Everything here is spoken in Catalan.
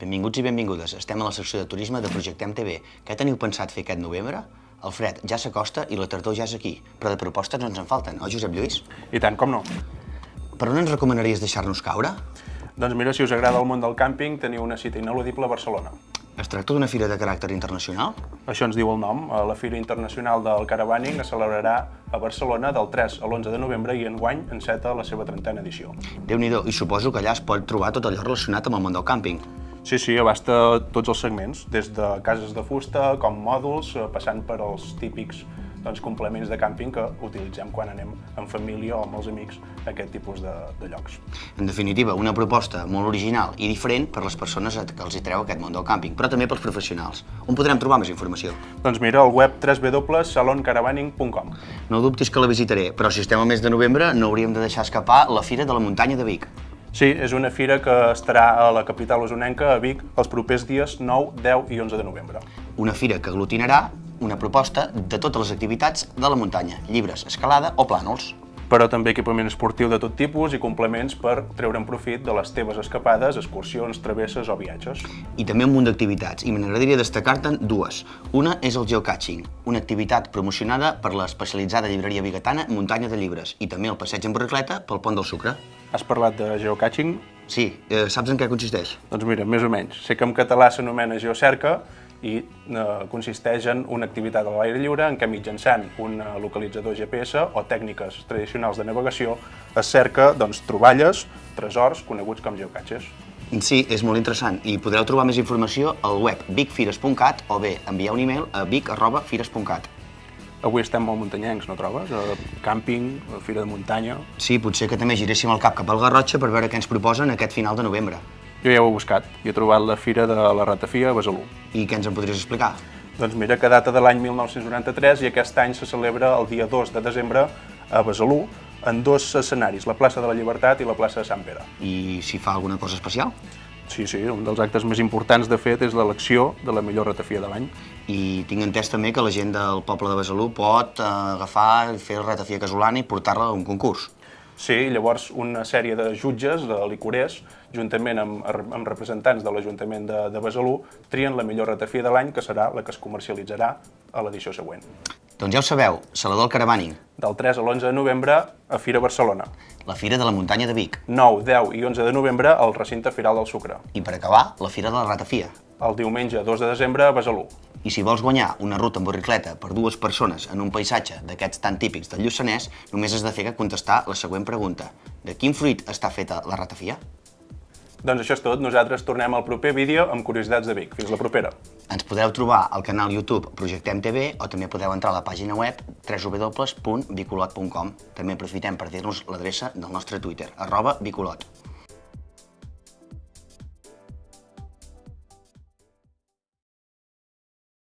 Benvinguts i benvingudes. Estem a la secció de turisme de Projectem TV. Què teniu pensat fer aquest novembre? El fred ja s'acosta i la tardor ja és aquí, però de propostes no ens en falten, oi, Josep Lluís? I tant, com no. Per on ens recomanaries deixar-nos caure? Doncs mira, si us agrada el món del càmping, teniu una cita ineludible a Barcelona. Es tracta d'una fira de caràcter internacional? Això ens diu el nom. La Fira Internacional del Caravaning es celebrarà a Barcelona del 3 a l'11 de novembre i enguany enceta la seva 30a edició. Déu-n'hi-do, i suposo que allà es pot trobar tot allò relacionat amb el món del càmping. Sí, abasta tots els segments, des de cases de fusta com mòduls, passant per els típics complements de càmping que utilitzem quan anem en família o amb els amics a aquest tipus de llocs. En definitiva, una proposta molt original i diferent per les persones que els hi treu aquest món del càmping, però també pels professionals. On podrem trobar més informació? Doncs mira, al web www.saloncaravaning.com. No dubtis que la visitaré, però si estem al mes de novembre no hauríem de deixar escapar la Fira de la Muntanya de Vic. Sí, és una fira que estarà a la capital osonenca, a Vic, els propers dies 9, 10 i 11 de novembre. Una fira que aglutinarà una proposta de totes les activitats de la muntanya, llibres, escalada o plànols. Però també equipament esportiu de tot tipus i complements per treure'n profit de les teves escapades, excursions, travesses o viatges. I també un munt d'activitats, i m'agradaria destacar-te'n dues. Una és el geocaching, una activitat promocionada per l'especialitzada llibreria biguetana Muntanya de Llibres, i també el passeig en bicicleta pel Pont del Sucre. Has parlat de geocaching? Sí, saps en què consisteix? Doncs mira, més o menys. Sé que en català s'anomena geocerca i consisteix en una activitat a l'aire lliure en què mitjançant un localitzador GPS o tècniques tradicionals de navegació es cerca troballes, tresors coneguts com geocaches. Sí, és molt interessant i podreu trobar més informació al web vicfires.cat o bé enviar un e-mail a vic@fires.cat. Avui estem molt muntanyencs, no trobes? Càmping, fira de muntanya... Sí, potser que també giréssim el cap cap al Garrotxa per veure què ens proposen aquest final de novembre. Jo ja ho he buscat i he trobat la Fira de la Ratafia a Besalú. I què ens en podries explicar? Doncs mira que data de l'any 1993 i aquest any se celebra el dia 2 de desembre a Besalú en dos escenaris, la plaça de la Llibertat i la plaça de Sant Pere. I s'hi fa alguna cosa especial? Sí, un dels actes més importants, de fet, és l'elecció de la millor ratafia de l'any. I tinc entès també que la gent del poble de Besalú pot agafar, fer la ratafia casolana i portar-la a un concurs. Sí, llavors una sèrie de jutges, de licorers, juntament amb representants de l'Ajuntament de Besalú, trien la millor ratafia de l'any, que serà la que es comercialitzarà a l'edició següent. Doncs ja ho sabeu, Salador Caravaning. Del 3 a l'11 de novembre a Fira Barcelona. La Fira de la Muntanya de Vic. 9, 10 i 11 de novembre al recinte Firal del Sucre. I per acabar, la Fira de la Ratafia. El diumenge 2 de desembre a Besalú. I si vols guanyar una ruta en bicicleta per dues persones en un paisatge d'aquests tan típics del Lluçanès, només has de fer que contestar la següent pregunta. De quin fruit està feta la ratafia? Doncs això és tot. Nosaltres tornem al proper vídeo amb curiositats de Vic. Fins la propera. Ens podreu trobar al canal YouTube Projectem TV o també podeu entrar a la pàgina web www.bicolot.com. També aprofitem per dir-nos l'adreça del nostre Twitter, @bicolot.